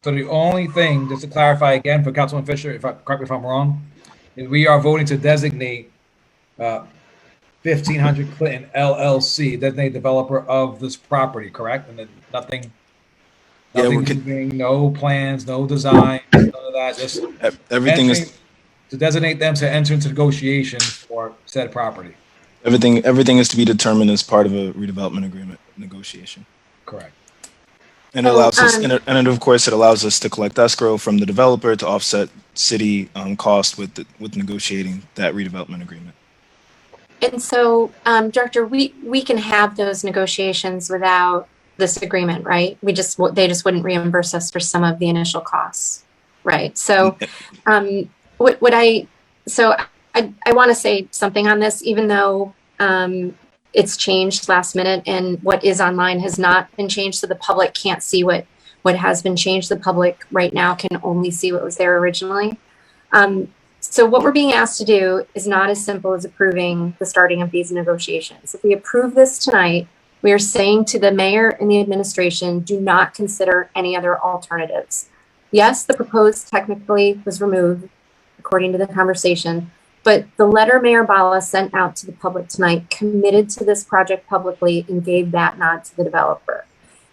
So the only thing, just to clarify again for Councilman Fisher, correct me if I'm wrong, is we are voting to designate 1500 Clinton LLC, designate developer of this property, correct? And then nothing Yeah, moving, no plans, no designs, none of that, just everything entering, is to designate them to enter into negotiations for said property. everything is to be determined as part of a redevelopment agreement negotiation. Correct. And it allows us, and of course, it allows us to collect escrow from the developer to offset city cost with negotiating that redevelopment agreement. And so, Director, we can have those negotiations without this agreement, right? They just wouldn't reimburse us for some of the initial costs, right? So, I want to say something on this, even though it's changed last minute and what is online has not been changed, so the public can't see what has been changed. The public right now can only see what was there originally. So what we're being asked to do is not as simple as approving the starting of these negotiations. If we approve this tonight, we are saying to the mayor and the administration, do not consider any other alternatives. Yes, the proposed technically was removed according to the conversation, but the letter Mayor Bala sent out to the public tonight committed to this project publicly and gave that nod to the developer.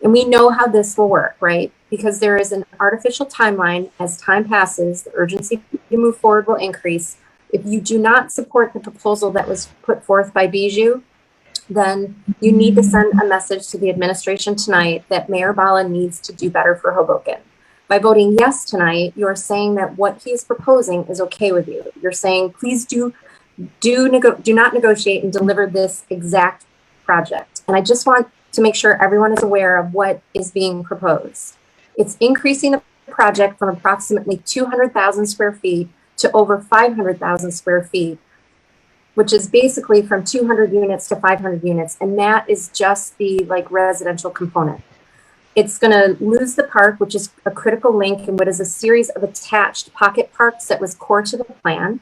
And we know how this will work, right? Because there is an artificial timeline. As time passes, the urgency to move forward will increase. If you do not support the proposal that was put forth by Bijou, then you need to send a message to the administration tonight that Mayor Bala needs to do better for Hoboken. By voting yes tonight, you are saying that what he is proposing is okay with you. You're saying, please do not negotiate and deliver this exact project. And I just want to make sure everyone is aware of what is being proposed. It's increasing the project from approximately 200,000 square feet to over 500,000 square feet, which is basically from 200 units to 500 units. And that is just the residential component. It's going to lose the park, which is a critical link in what is a series of attached pocket parks that was core to the plan.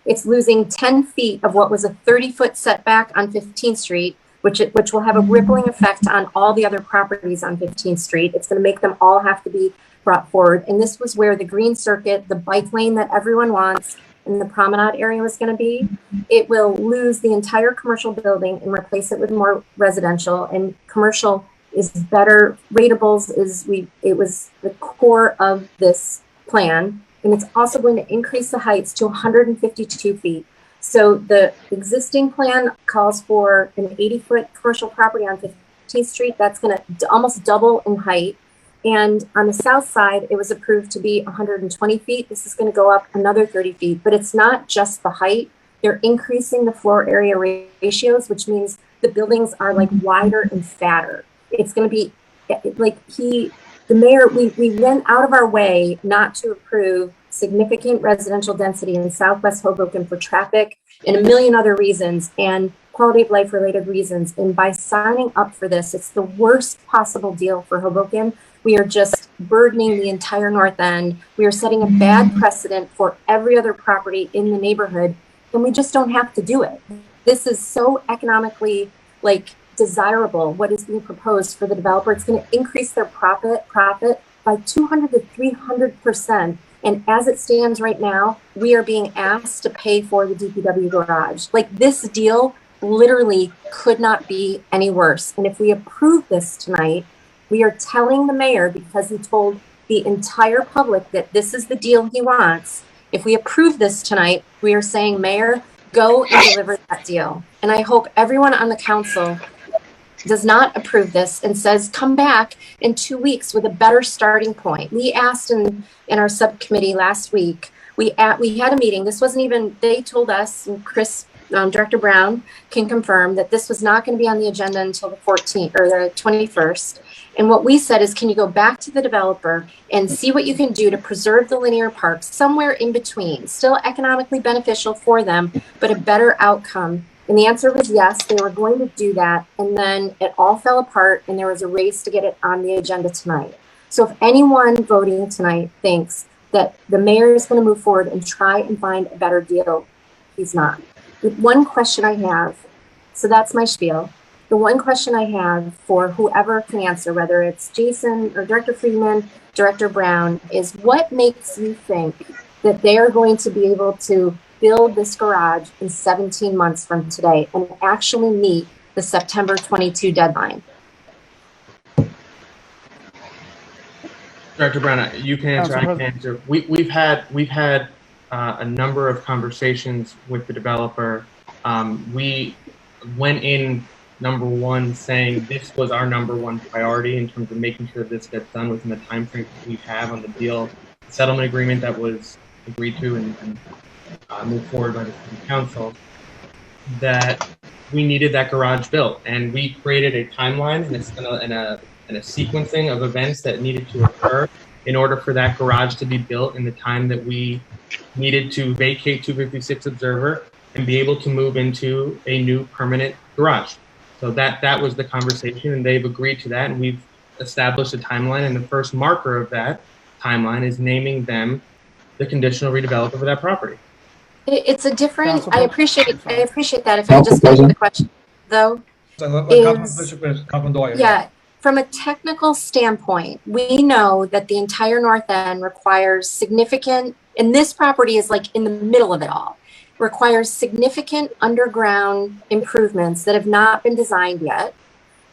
It's losing 10 feet of what was a 30-foot setback on 15th Street, which will have a rippling effect on all the other properties on 15th Street. It's going to make them all have to be brought forward. And this was where the green circuit, the bike lane that everyone wants, and the promenade area was going to be. It will lose the entire commercial building and replace it with more residential. And commercial is better. Ratables it was the core of this plan. And it's also going to increase the heights to 152 feet. So the existing plan calls for an 80-foot commercial property on 15th Street. That's going to almost double in height. And on the south side, it was approved to be 120 feet. This is going to go up another 30 feet. But it's not just the height. They're increasing the floor area ratios, which means the buildings are wider and fatter. It's going to be the mayor, we went out of our way not to approve significant residential density in Southwest Hoboken for traffic and a million other reasons and quality of life related reasons. And by signing up for this, it's the worst possible deal for Hoboken. We are just burdening the entire North End. We are setting a bad precedent for every other property in the neighborhood, and we just don't have to do it. This is so economically desirable, what is being proposed for the developer. It's going to increase their profit by 200 to 300%. And as it stands right now, we are being asked to pay for the DPW garage. This deal literally could not be any worse. And if we approve this tonight, we are telling the mayor, because he told the entire public that this is the deal he wants. If we approve this tonight, we are saying, Mayor, go and deliver that deal. And I hope everyone on the council does not approve this and says, come back in 2 weeks with a better starting point. We asked in our subcommittee last week, we had a meeting. This wasn't even, they told us, and Chris, Director Brown can confirm that this was not going to be on the agenda until the 14th or the 21st. And what we said is, can you go back to the developer and see what you can do to preserve the linear parks somewhere in between, still economically beneficial for them, but a better outcome? And the answer was yes, they were going to do that. And then it all fell apart and there was a race to get it on the agenda tonight. So if anyone voting tonight thinks that the mayor is going to move forward and try and find a better deal, he's not. One question I have, so that's my spiel. The one question I have for whoever can answer, whether it's Jason or Director Friedman, Director Brown, is what makes you think that they are going to be able to build this garage in 17 months from today and actually meet the September 22 deadline? Director Brown, you can answer. I can answer. We've had a number of conversations with the developer. We went in number one saying this was our number one priority in terms of making sure this gets done within the time frame we have on the deal settlement agreement that was agreed to and moved forward by the city council. That we needed that garage built, and we created a timeline and a sequencing of events that needed to occur in order for that garage to be built in the time that we needed to vacate 256 Observer and be able to move into a new permanent garage. So that was the conversation, and they've agreed to that, and we've established a timeline, and the first marker of that timeline is naming them the conditional redeveloper for that property. It's a different, I appreciate that. If I just answer the question, though, yeah, from a technical standpoint, we know that the entire North End requires significant, and this property is like in the middle of it all, requires significant underground improvements that have not been designed yet.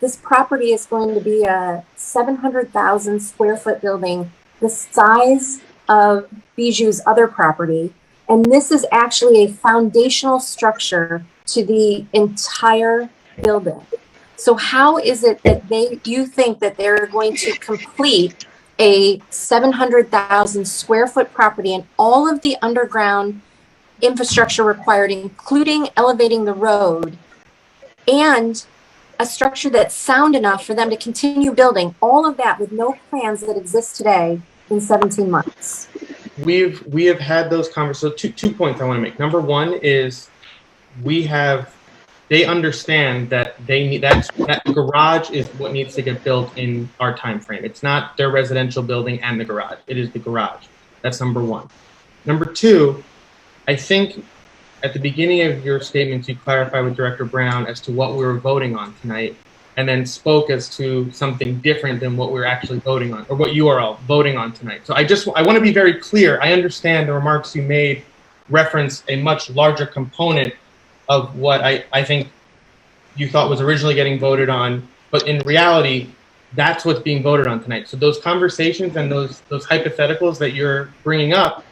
This property is going to be a 700,000 square foot building, the size of Bijou's other property. And this is actually a foundational structure to the entire building. So how is it that you think that they're going to complete a 700,000 square foot property and all of the underground infrastructure required, including elevating the road, and a structure that's sound enough for them to continue building all of that with no plans that exist today in 17 months? We have had those conversations. So two points I want to make. Number one is they understand that they need that garage is what needs to get built in our time frame. It's not their residential building and the garage. It is the garage. That's number one. Number two, I think at the beginning of your statements, you clarified with Director Brown as to what we were voting on tonight, and then spoke as to something different than what we're actually voting on, or what you are all voting on tonight. So I want to be very clear. I understand the remarks you made reference a much larger component of what I think you thought was originally getting voted on, but in reality, that's what's being voted on tonight. So those conversations and those hypotheticals that you're bringing up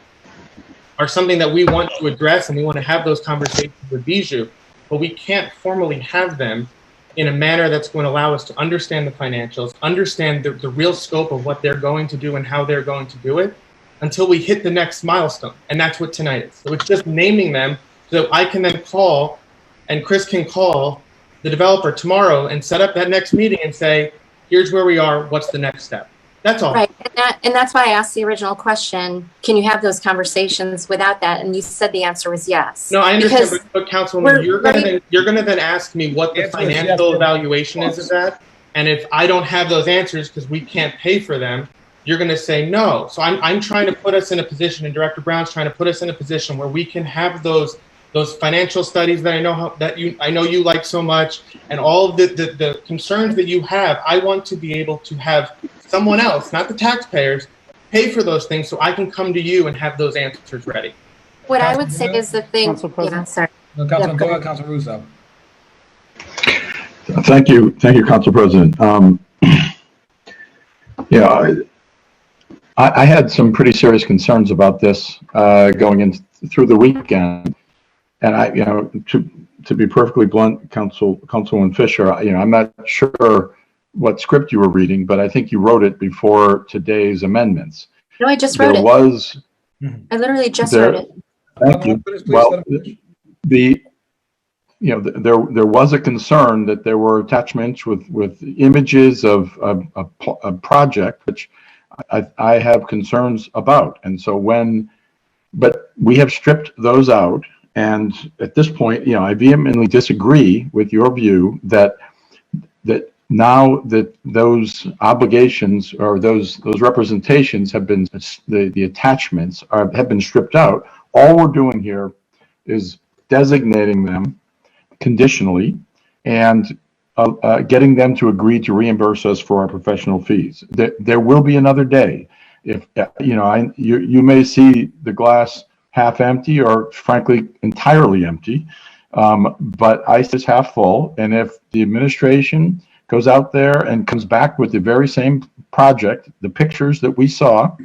are something that we want to address, and we want to have those conversations with Bijou, but we can't formally have them in a manner that's going to allow us to understand the financials, understand the real scope of what they're going to do and how they're going to do it until we hit the next milestone. And that's what tonight is. So it's just naming them so that I can then call, and Chris can call the developer tomorrow and set up that next meeting and say, here's where we are, what's the next step? That's all. Right, and that's why I asked the original question, can you have those conversations without that? And you said the answer was yes. No, I understand, but Councilwoman, you're going to then ask me what the financial evaluation is of that. And if I don't have those answers because we can't pay for them, you're going to say no. So I'm trying to put us in a position, and Director Brown's trying to put us in a position where we can have those financial studies that I know you like so much, and all of the concerns that you have. I want to be able to have someone else, not the taxpayers, pay for those things so I can come to you and have those answers ready. What I would say is the thing. Yeah, sorry. No, Councilman Doyle, Councilman Russo. Thank you, Council President. Yeah, I had some pretty serious concerns about this going in through the weekend, and to be perfectly blunt, Councilwoman Fisher, I'm not sure what script you were reading, but I think you wrote it before today's amendments. No, I just wrote it. I literally just wrote it. Thank you. Well, there was a concern that there were attachments with images of a project, which I have concerns about. And so but we have stripped those out. And at this point, I vehemently disagree with your view that now that those obligations or those representations have been, the attachments have been stripped out. All we're doing here is designating them conditionally, and getting them to agree to reimburse us for our professional fees. There will be another day. If you may see the glass half empty or frankly entirely empty, but I see it's half full. And if the administration goes out there and comes back with the very same project, the pictures that we saw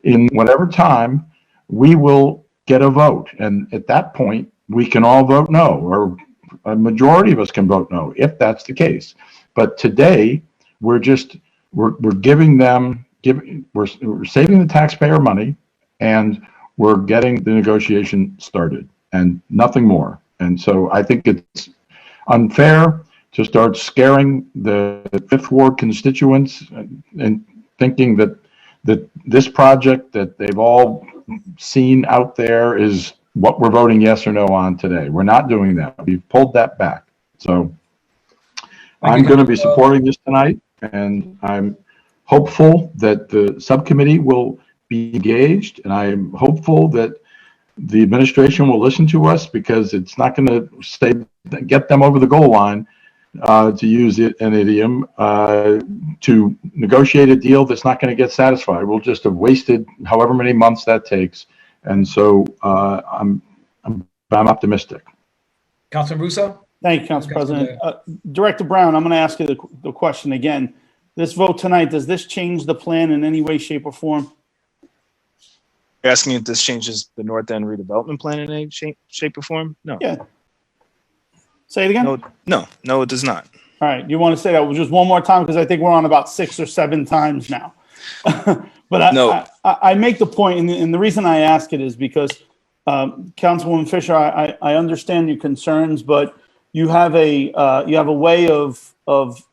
in whatever time, we will get a vote. And at that point, we can all vote no, or a majority of us can vote no, if that's the case. But today, we're saving the taxpayer money, and we're getting the negotiation started, and nothing more. And so I think it's unfair to start scaring the Fifth Ward constituents and thinking that this project that they've all seen out there is what we're voting yes or no on today. We're not doing that. We've pulled that back. So I'm going to be supporting this tonight, and I'm hopeful that the subcommittee will be engaged, and I'm hopeful that the administration will listen to us, because it's not going to get them over the goal line, to use an idiom, to negotiate a deal that's not going to get satisfied. We'll just have wasted however many months that takes. And so I'm optimistic. Councilman Russo? Thank you, Council President. Director Brown, I'm going to ask you the question again. This vote tonight, does this change the plan in any way, shape, or form? You're asking if this changes the North End Redevelopment Plan in any shape or form? No. Yeah. Say it again? No, it does not. All right. You want to say that just one more time? Because I think we're on about 6 or 7 times now. But No. I make the point, and the reason I ask it is because, Councilwoman Fisher, I understand your concerns, but you have a way of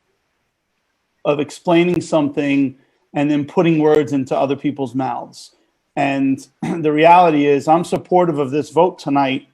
explaining something and then putting words into other people's mouths. And the reality is, I'm supportive of this vote tonight,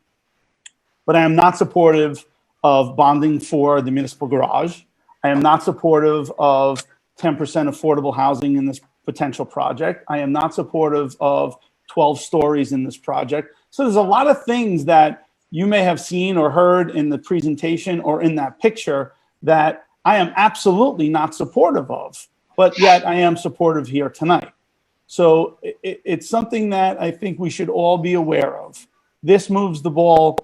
but I am not supportive of bonding for the municipal garage. I am not supportive of 10% affordable housing in this potential project. I am not supportive of 12 stories in this project. So there's a lot of things that you may have seen or heard in the presentation or in that picture that I am absolutely not supportive of, but yet I am supportive here tonight. So it's something that I think we should all be aware of. This moves the ball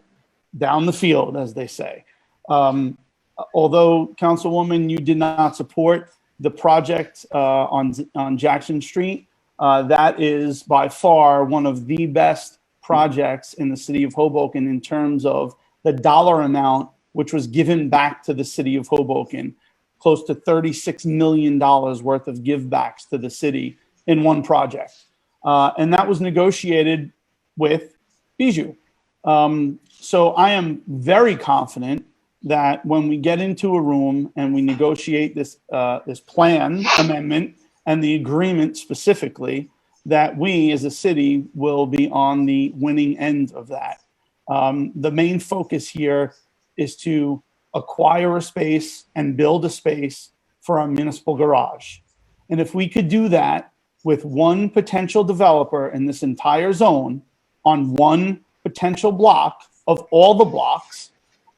down the field, as they say. Although, Councilwoman, you did not support the project on Jackson Street, that is by far one of the best projects in the city of Hoboken in terms of the dollar amount which was given back to the city of Hoboken, close to $36 million worth of givebacks to the city in one project. And that was negotiated with Bijou. So I am very confident that when we get into a room and we negotiate this plan amendment and the agreement specifically, that we as a city will be on the winning end of that. The main focus here is to acquire a space and build a space for our municipal garage. And if we could do that with one potential developer in this entire zone on one potential block of all the blocks,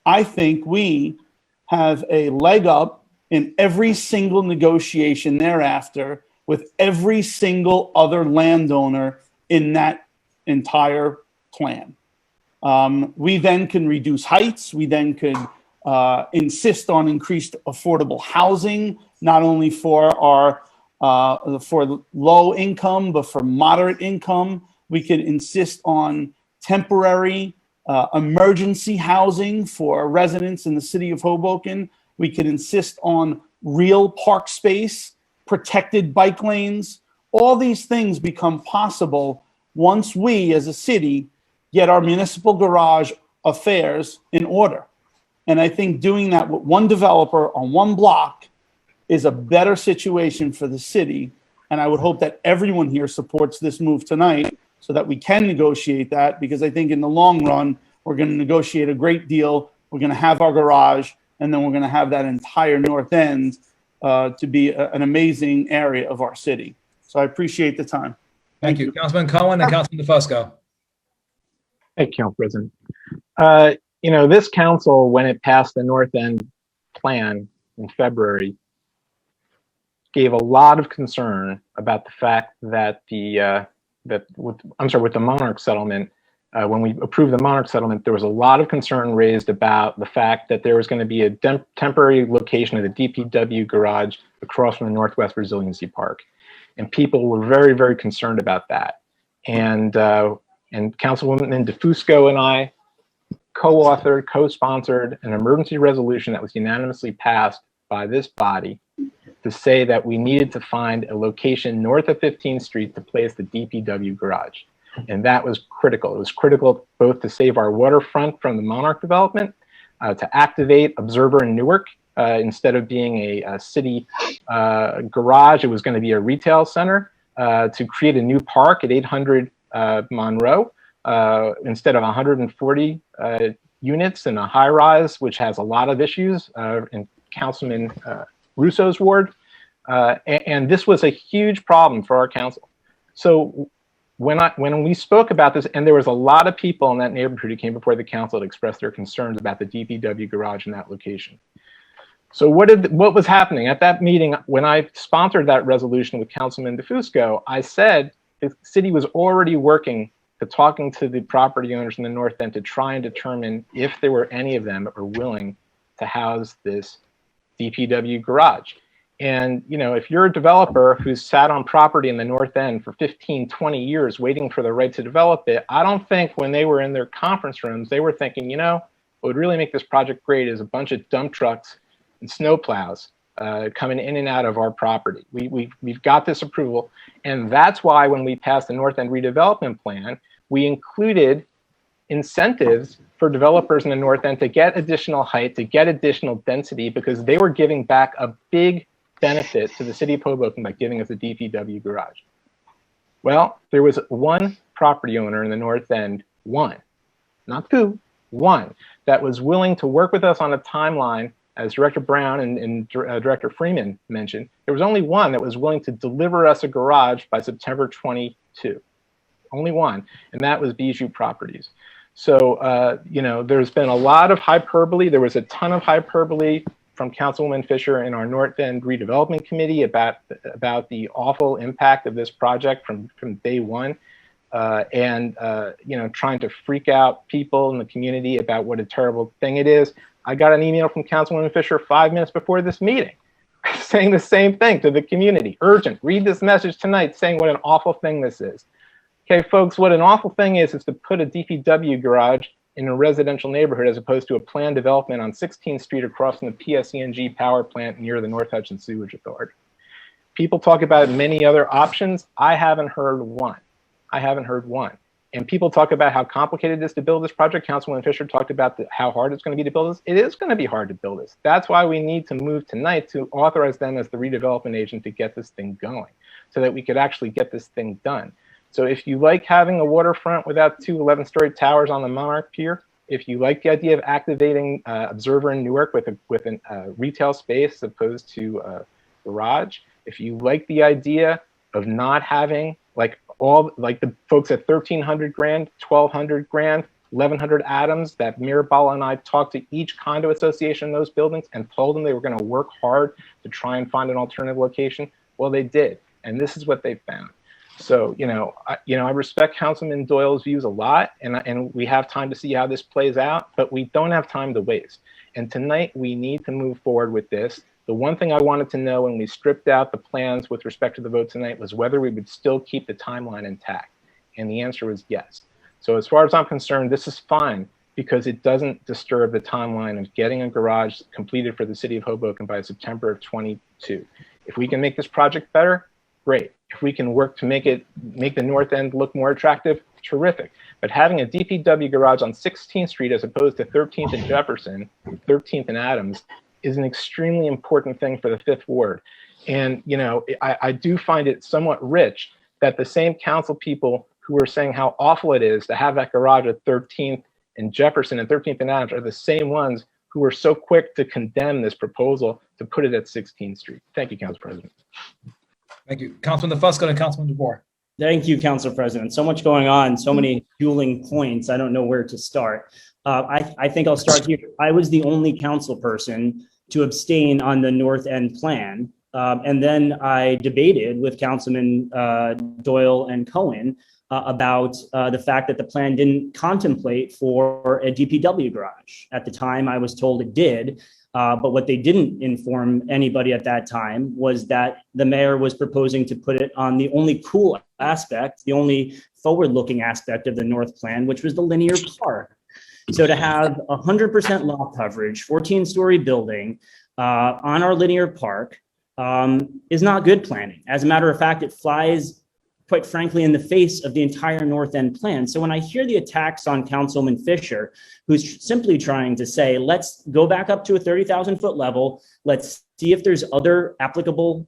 I think we have a leg up in every single negotiation thereafter with every single other landowner in that entire plan. We then can reduce heights. We then could insist on increased affordable housing, not only for our for low income, but for moderate income. We could insist on temporary emergency housing for residents in the city of Hoboken. We could insist on real park space, protected bike lanes. All these things become possible once we as a city get our municipal garage affairs in order. And I think doing that with one developer on one block is a better situation for the city. And I would hope that everyone here supports this move tonight so that we can negotiate that, because I think in the long run, we're going to negotiate a great deal. We're going to have our garage, and then we're going to have that entire North End to be an amazing area of our city. So I appreciate the time. Thank you. Councilman Cohen and Councilman DeFusco. Thank you, Council President. This council, when it passed the North End plan, in February gave a lot of concern about the fact that with the Monarch settlement, when we approved the Monarch settlement, there was a lot of concern raised about the fact that there was going to be a temporary location of the DPW garage across from the Northwest Resiliency Park. And people were very, very concerned about that. And Councilwoman DeFusco and I co-authored, co-sponsored an emergency resolution that was unanimously passed by this body to say that we needed to find a location north of 15th Street to place the DPW garage. And that was critical. It was critical both to save our waterfront from the Monarch development, to activate Observer in Newark. Instead of being a city garage, it was going to be a retail center, to create a new park at 800 Monroe, instead of 140 units in a high rise, which has a lot of issues in Councilman Russo's ward. And this was a huge problem for our council. So when we spoke about this, and there was a lot of people in that neighborhood who came before the council to express their concerns about the DPW garage in that location. So what was happening at that meeting when I sponsored that resolution with Councilman DeFusco? I said the city was already working to talking to the property owners in the North End to try and determine if there were any of them that were willing to house this DPW garage. And, you know, if you're a developer who's sat on property in the North End for 15, 20 years waiting for the right to develop it, I don't think when they were in their conference rooms, they were thinking, you know, what would really make this project great is a bunch of dump trucks and snow plows coming in and out of our property. We've got this approval. And that's why when we passed the North End Redevelopment Plan, we included incentives for developers in the North End to get additional height, to get additional density, because they were giving back a big benefit to the city of Hoboken by giving us a DPW garage. Well, there was one property owner in the North End, one, not two, one, that was willing to work with us on a timeline, as Director Brown and Director Freeman mentioned. There was only one that was willing to deliver us a garage by September 22. Only one, and that was Bijou Properties. So, you know, there's been a lot of hyperbole. There was a ton of hyperbole from Councilwoman Fisher in our North End Redevelopment Committee about the awful impact of this project from day one, you know, trying to freak out people in the community about what a terrible thing it is. I got an email from Councilwoman Fisher 5 minutes before this meeting saying the same thing to the community. Urgent, read this message tonight saying what an awful thing this is. Okay, folks, what an awful thing is to put a DPW garage in a residential neighborhood as opposed to a planned development on 16th Street across from the PSE&G power plant near the North Hudson Sewage Authority. People talk about many other options. I haven't heard one. I haven't heard one. And people talk about how complicated it is to build this project. Councilwoman Fisher talked about how hard it's going to be to build this. It is going to be hard to build this. That's why we need to move tonight to authorize them as the redevelopment agent to get this thing going so that we could actually get this thing done. So if you like having a waterfront without two 11-story towers on the Monarch Pier, if you like the idea of activating Observer in Newark with a retail space as opposed to a garage, if you like the idea of not having like the folks at 1,300 grand, 1,200 grand, 1,100 Adams, that Mirabal and I talked to each condo association in those buildings and told them they were going to work hard to try and find an alternative location. Well, they did, and this is what they found. So, I respect Councilman Doyle's views a lot, and we have time to see how this plays out, but we don't have time to waste. And tonight we need to move forward with this. The one thing I wanted to know when we stripped out the plans with respect to the vote tonight was whether we would still keep the timeline intact. And the answer was yes. So as far as I'm concerned, this is fine because it doesn't disturb the timeline of getting a garage completed for the city of Hoboken by September of 22. If we can make this project better, great. If we can work to make the North End look more attractive, terrific. But having a DPW garage on 16th Street as opposed to 13th and Jefferson, 13th and Adams, is an extremely important thing for the Fifth Ward. And, I do find it somewhat rich that the same council people who are saying how awful it is to have that garage at 13th and Jefferson and 13th and Adams are the same ones who are so quick to condemn this proposal to put it at 16th Street. Thank you, Council President. Thank you. Councilman DeFusco and Councilman DeBoer. Thank you, Council President. So much going on, so many dueling points. I don't know where to start. I think I'll start here. I was the only council person to abstain on the North End plan. And then I debated with Councilman Doyle and Cohen about the fact that the plan didn't contemplate for a DPW garage. At the time, I was told it did. But what they didn't inform anybody at that time was that the mayor was proposing to put it on the only cool aspect, the only forward-looking aspect of the North Plan, which was the linear park. So to have 100% lot coverage, 14-story building on our linear park is not good planning. As a matter of fact, it flies, quite frankly, in the face of the entire North End plan. So when I hear the attacks on Councilman Fisher, who's simply trying to say, let's go back up to a 30,000-foot level, let's see if there's other applicable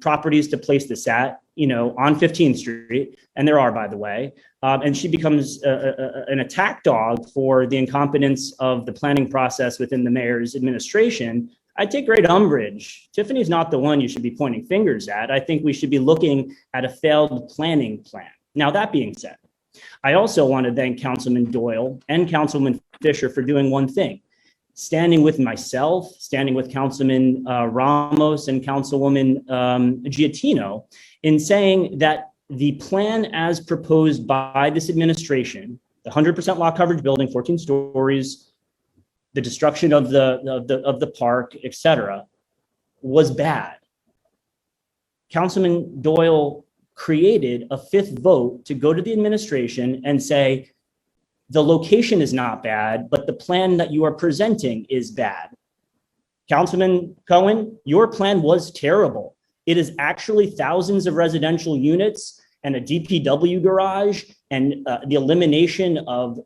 properties to place this at, on 15th Street, and there are, by the way, and she becomes an attack dog for the incompetence of the planning process within the mayor's administration. I take great umbrage. Tiffany's not the one you should be pointing fingers at. I think we should be looking at a failed planning plan. Now, that being said, I also want to thank Councilman Doyle and Councilman Fisher for doing one thing, standing with myself, standing with Councilman Ramos and Councilwoman Giattino in saying that the plan as proposed by this administration, the 100% lot coverage building, 14 stories, the destruction of the park, etc., was bad. Councilman Doyle created a fifth vote to go to the administration and say, the location is not bad, but the plan that you are presenting is bad. Councilman Cohen, your plan was terrible. It is actually thousands of residential units and a DPW garage and the elimination of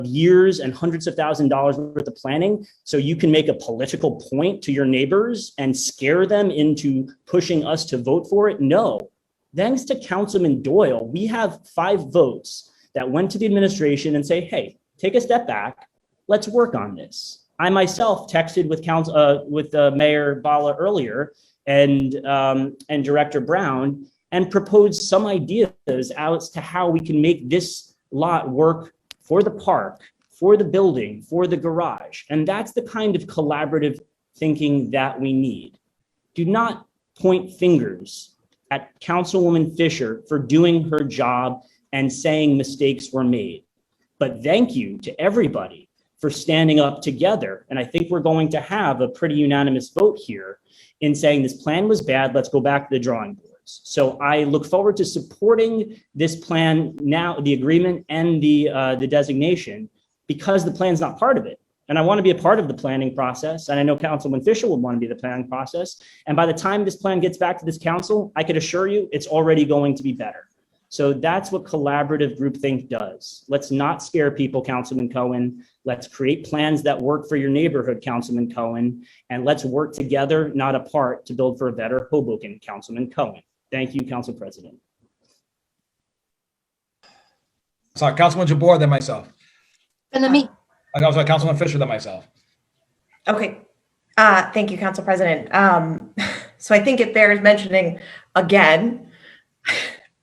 years and hundreds of thousands of dollars worth of planning so you can make a political point to your neighbors and scare them into pushing us to vote for it? No. Thanks to Councilman Doyle, we have 5 votes that went to the administration and say, hey, take a step back. Let's work on this. I myself texted with Mayor Bala earlier and Director Brown and proposed some ideas as to how we can make this lot work for the park, for the building, for the garage. And that's the kind of collaborative thinking that we need. Do not point fingers at Councilwoman Fisher for doing her job and saying mistakes were made. But thank you to everybody for standing up together. And I think we're going to have a pretty unanimous vote here in saying this plan was bad, let's go back to the drawing board. So I look forward to supporting this plan now, the agreement and the designation, because the plan's not part of it. And I want to be a part of the planning process. And I know Councilman Fisher would want to be the planning process. And by the time this plan gets back to this council, I could assure you it's already going to be better. So that's what collaborative groupthink does. Let's not scare people, Councilman Cohen. Let's create plans that work for your neighborhood, Councilman Cohen. And let's work together, not apart, to build for a better Hoboken, Councilman Cohen. Thank you, Council President. Sorry, Councilman Jabor, then myself. And then me. And also Councilman Fisher, then myself. Okay. Thank you, Council President. So I think it bears mentioning again,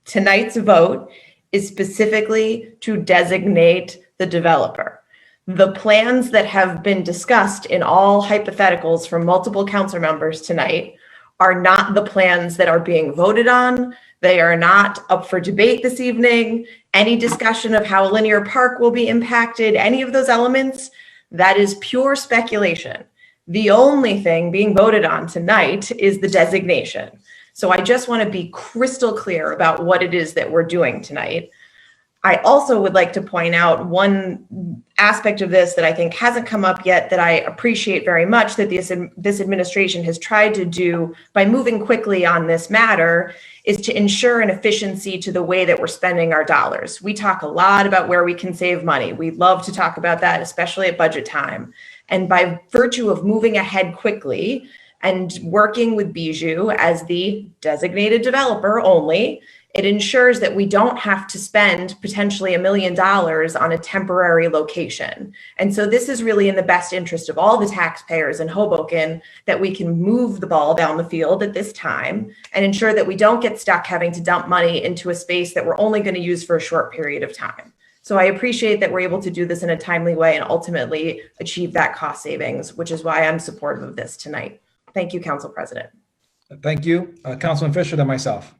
tonight's vote is specifically to designate the developer. The plans that have been discussed in all hypotheticals from multiple council members tonight are not the plans that are being voted on. They are not up for debate this evening. Any discussion of how a linear park will be impacted, any of those elements, that is pure speculation. The only thing being voted on tonight is the designation. So I just want to be crystal clear about what it is that we're doing tonight. I also would like to point out one aspect of this that I think hasn't come up yet that I appreciate very much that this administration has tried to do by moving quickly on this matter is to ensure an efficiency to the way that we're spending our dollars. We talk a lot about where we can save money. We love to talk about that, especially at budget time. And by virtue of moving ahead quickly and working with Bijou as the designated developer only, it ensures that we don't have to spend potentially $1 million on a temporary location. And so this is really in the best interest of all the taxpayers in Hoboken that we can move the ball down the field at this time and ensure that we don't get stuck having to dump money into a space that we're only going to use for a short period of time. So I appreciate that we're able to do this in a timely way and ultimately achieve that cost savings, which is why I'm supportive of this tonight. Thank you, Council President. Thank you, Councilman Fisher, then myself.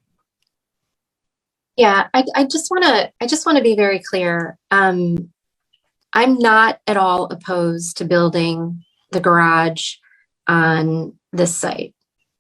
Yeah, I just want to be very clear. I'm not at all opposed to building the garage on this site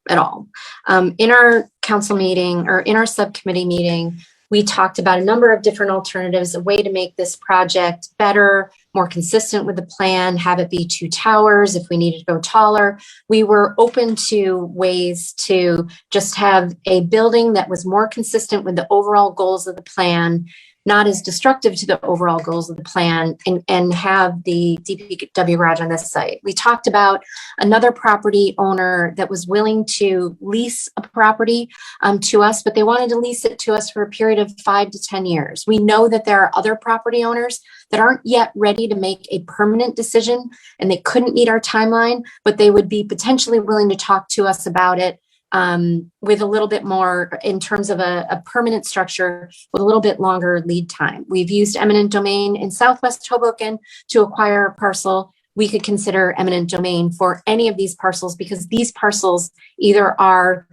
at all. In our council meeting or in our subcommittee meeting, we talked about a number of different alternatives, a way to make this project better, more consistent with the plan, have it be 2 towers if we needed to go taller. We were open to ways to just have a building that was more consistent with the overall goals of the plan, not as destructive to the overall goals of the plan, and have the DPW garage on this site. We talked about another property owner that was willing to lease a property to us, but they wanted to lease it to us for a period of 5 to 10 years. We know that there are other property owners that aren't yet ready to make a permanent decision, and they couldn't meet our timeline, but they would be potentially willing to talk to us about it with a little bit more in terms of a permanent structure with a little bit longer lead time. We've used eminent domain in Southwest Hoboken to acquire a parcel. We could consider eminent domain for any of these parcels because these parcels either are,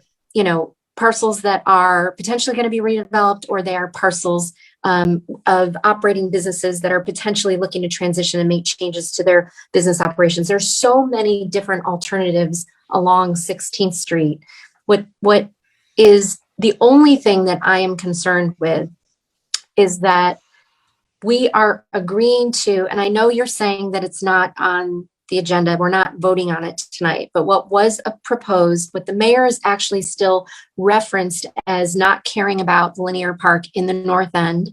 parcels that are potentially going to be redeveloped, or they are parcels of operating businesses that are potentially looking to transition and make changes to their business operations. There's so many different alternatives along 16th Street. What is the only thing that I am concerned with is that we are agreeing to, and I know you're saying that it's not on the agenda, we're not voting on it tonight, but what was proposed, what the mayor is actually still referenced as not caring about the linear park in the North End.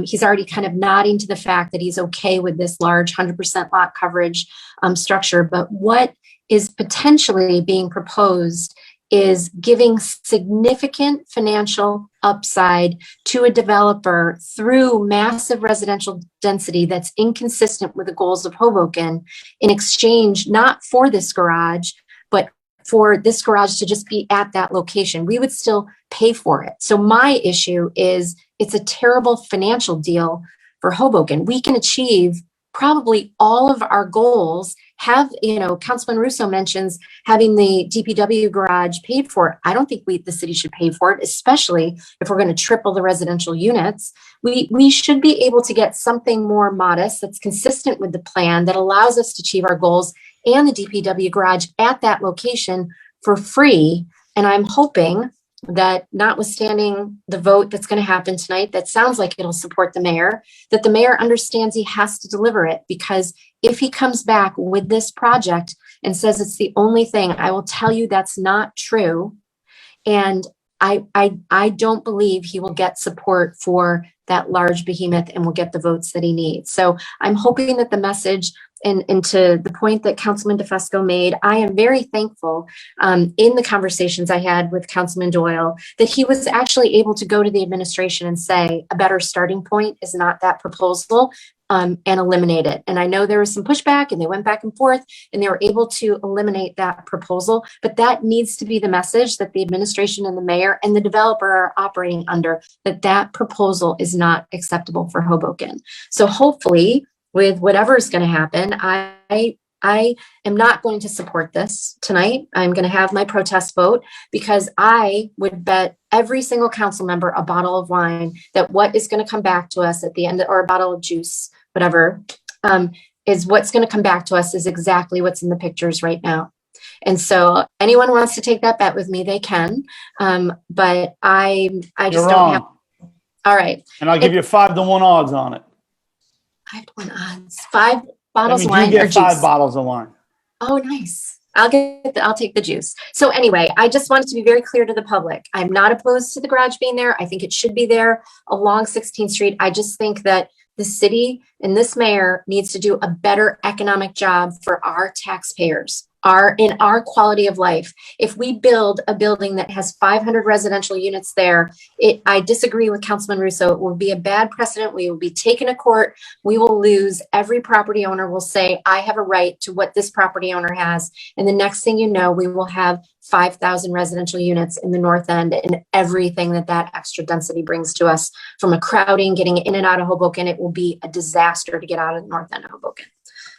He's already kind of nodding to the fact that he's okay with this large 100% lot coverage structure, but what is potentially being proposed is giving significant financial upside to a developer through massive residential density that's inconsistent with the goals of Hoboken in exchange, not for this garage, but for this garage to just be at that location. We would still pay for it. So my issue is it's a terrible financial deal for Hoboken. We can achieve probably all of our goals, Councilman Russo mentions having the DPW garage paid for. I don't think the city should pay for it, especially if we're going to triple the residential units. We should be able to get something more modest that's consistent with the plan that allows us to achieve our goals and the DPW garage at that location for free. And I'm hoping that notwithstanding the vote that's going to happen tonight, that sounds like it'll support the mayor, that the mayor understands he has to deliver it, because if he comes back with this project and says it's the only thing, I will tell you that's not true. And I don't believe he will get support for that large behemoth and will get the votes that he needs. So I'm hoping that the message and to the point that Councilman DeFusco made, I am very thankful in the conversations I had with Councilman Doyle that he was actually able to go to the administration and say a better starting point is not that proposal and eliminate it. And I know there was some pushback and they went back and forth and they were able to eliminate that proposal, but that needs to be the message that the administration and the mayor and the developer are operating under, that proposal is not acceptable for Hoboken. So hopefully, with whatever is going to happen, I am not going to support this tonight. I'm going to have my protest vote because I would bet every single council member a bottle of wine that what is going to come back to us at the end, or a bottle of juice, whatever, is what's going to come back to us is exactly what's in the pictures right now. And so anyone wants to take that bet with me, they can. But I just You're don't wrong. have. All right. And I'll give you 5-to-1 odds on it. 5-to-1 odds. 5 bottles of That means wine you or get juice. 5 bottles of wine. Oh, nice. I'll take the juice. So anyway, I just wanted to be very clear to the public. I'm not opposed to the garage being there. I think it should be there along 16th Street. I just think that the city and this mayor needs to do a better economic job for our taxpayers. in our quality of life. If we build a building that has 500 residential units there, I disagree with Councilman Russo. It will be a bad precedent. We will be taken to court. We will lose. Every property owner will say, I have a right to what this property owner has. And the next thing you know, we will have 5,000 residential units in the North End, and everything that extra density brings to us from a crowding, getting in and out of Hoboken. It will be a disaster to get out of the North End of Hoboken.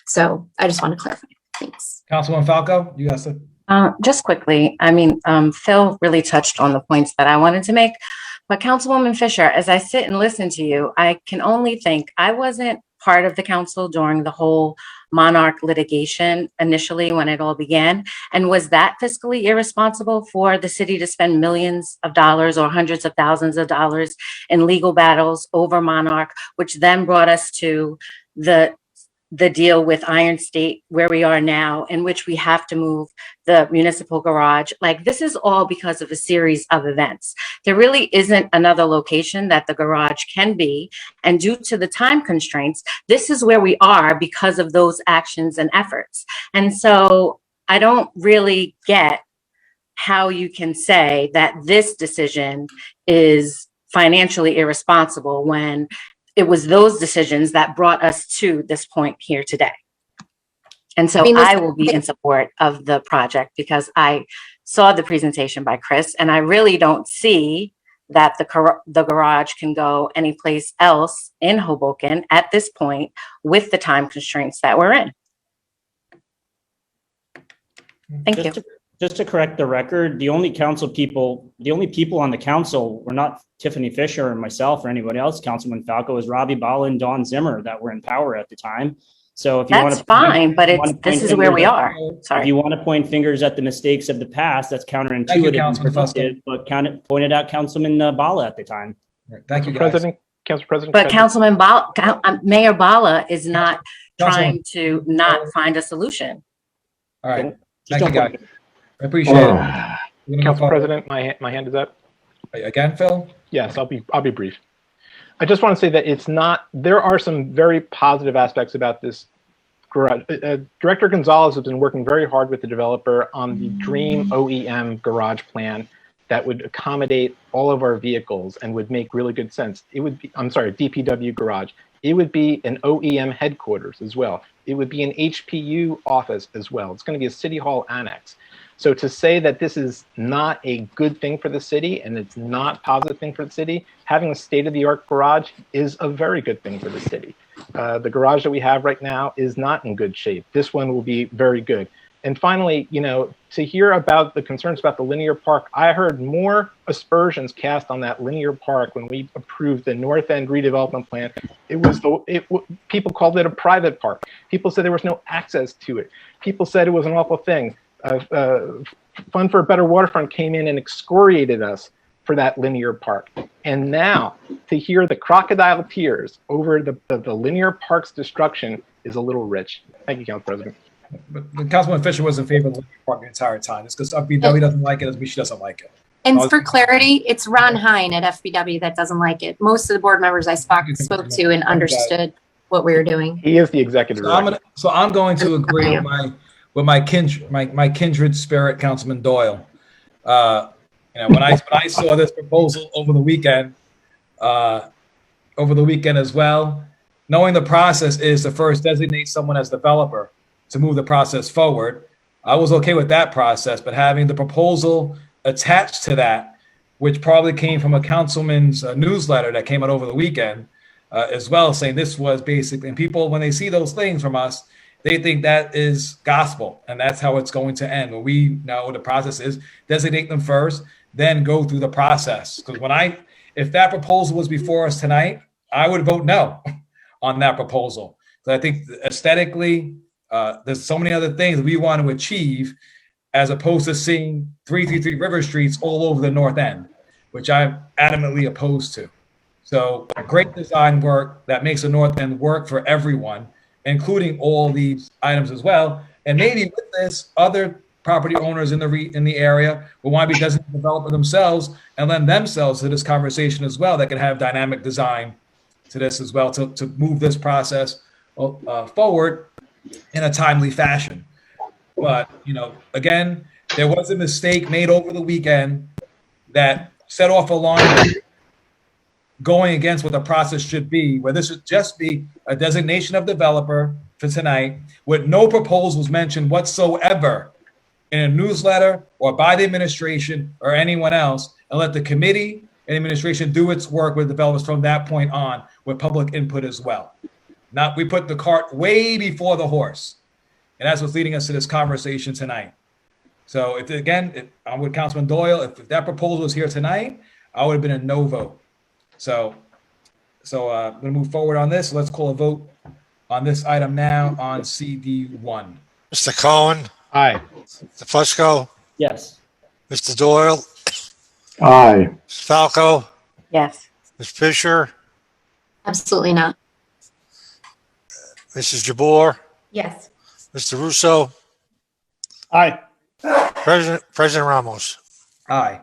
So I just want to clarify. Thanks. Councilwoman Falco, you asked it. Just quickly, I mean, Phil really touched on the points that I wanted to make, but Councilwoman Fisher, as I sit and listen to you, I can only think I wasn't part of the council during the whole Monarch litigation initially when it all began. And was that fiscally irresponsible for the city to spend millions of dollars or hundreds of thousands of dollars in legal battles over Monarch, which then brought us to the deal with Iron State, where we are now, in which we have to move the municipal garage? Like, this is all because of a series of events. There really isn't another location that the garage can be. And due to the time constraints, this is where we are because of those actions and efforts. And so I don't really get how you can say that this decision is financially irresponsible when it was those decisions that brought us to this point here today. And so I will be in support of the project because I saw the presentation by Chris, and I really don't see that the garage can go anyplace else in Hoboken at this point with the time constraints that we're in. Thank you. Just to correct the record, the only people on the council were not Tiffany Fisher or myself or anybody else. Councilman Falco, was Robbie Balla and Dawn Zimmer that were in power at the time. So if you want to, that's fine, but this is where we are. Sorry. If you want to point fingers at the mistakes of the past, that's counterintuitive. But pointed out Councilman Balla at the time. Thank you, Council President. But Councilman Balla, Mayor Balla is not trying to not find a solution. All right. Thank you, guys. I appreciate it. Council President, my hand is up. Again, Phil? Yes, I'll be brief. I just want to say that there are some very positive aspects about this garage. Director Gonzalez has been working very hard with the developer on the dream OEM garage plan that would accommodate all of our vehicles and would make really good sense. It would be, DPW garage. It would be an OEM headquarters as well. It would be an HPU office as well. It's going to be a city hall annex. So to say that this is not a good thing for the city and it's not a positive thing for the city, having a state-of-the-art garage is a very good thing for the city. The garage that we have right now is not in good shape. This one will be very good. And finally, to hear about the concerns about the linear park, I heard more aspersions cast on that linear park when we approved the North End Redevelopment Plan. People called it a private park. People said there was no access to it. People said it was an awful thing. Fund for a Better Waterfront came in and excoriated us for that linear park. And now to hear the crocodile tears over the linear park's destruction is a little rich. Thank you, Council President. But Councilman Fisher was in favor of the linear park the entire time. It's because FBW doesn't like it, as she doesn't like it. And for clarity, it's Ron Hine at FBW that doesn't like it. Most of the board members I spoke to and understood what we were doing. He is the executive director. So I'm going to agree with my kindred spirit, Councilman Doyle. When I saw this proposal over the weekend as well, knowing the process is to first designate someone as developer to move the process forward, I was okay with that process. But having the proposal attached to that, which probably came from a councilman's newsletter that came out over the weekend, as well, saying this was basically, and people, when they see those things from us, they think that is gospel, and that's how it's going to end. When we know the process is designate them first, then go through the process. Because if that proposal was before us tonight, I would vote no on that proposal. So I think aesthetically, there's so many other things we want to achieve, as opposed to seeing 333 River Streets all over the North End, which I'm adamantly opposed to. So great design work that makes the North End work for everyone, including all these items as well. And maybe with this, other property owners in the area will want to be designated developer themselves and lend themselves to this conversation as well, that can have dynamic design to this as well, to move this process forward in a timely fashion. But, again, there was a mistake made over the weekend that set off alarm going against what the process should be, where this should just be a designation of developer for tonight with no proposals mentioned whatsoever in a newsletter or by the administration or anyone else, and let the committee and administration do its work with developers from that point on with public input as well. Not, we put the cart way before the horse. And that's what's leading us to this conversation tonight. So if I'm with Councilman Doyle, if that proposal was here tonight, I would have been a no vote. So I'm going to move forward on this. Let's call a vote on this item now on CD1. Mr. Cohen, Aye. Mr. Fusco, Yes. Mr. Doyle, Aye. Ms. Falco, Yes. Ms. Fisher, Absolutely not. Mrs. Jabour, Yes. Mr. Russo, Aye. President Ramos. Aye.